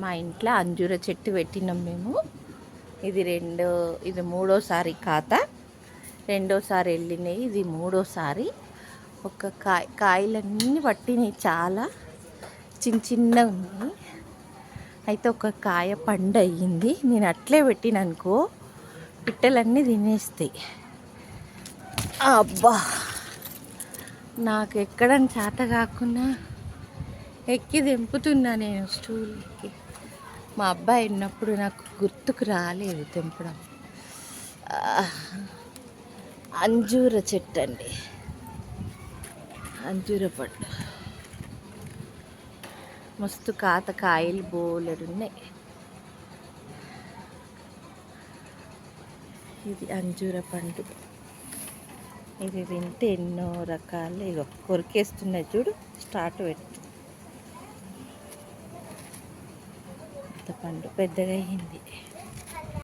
మా ఇంట్లో అంజూర చెట్టు పెట్టినాం మేము. ఇది మూడోసారి ఖాతా. రెండోసారి వెళ్ళినాయి, ఇది మూడోసారి. ఒక కాయలన్నీ పట్టినాయి, చాలా చిన్న చిన్నగా ఉన్నాయి. అయితే ఒక కాయ పండు అయ్యింది. నేను అట్లే పెట్టిననుకో పిట్టలన్నీ తినేస్తాయి. అబ్బా, నాకు ఎక్కడం చేత కాకుండా ఎక్కి దింపుతున్నా నేను స్టూల్కి. మా అబ్బాయి ఉన్నప్పుడు నాకు గుర్తుకు రాలేదు తెంపడం. అంజూర చెట్టు అండి, అంజూర పండు. మస్తు కాయలు బోలెడున్నాయి. ఇది అంజూర పండు. ఇది తింటే ఎన్నో రకాలు. ఇగో కొరికేస్తున్నాయి చూడు, స్టార్ట్ పెట్టి. పండు పెద్దగా అయింది.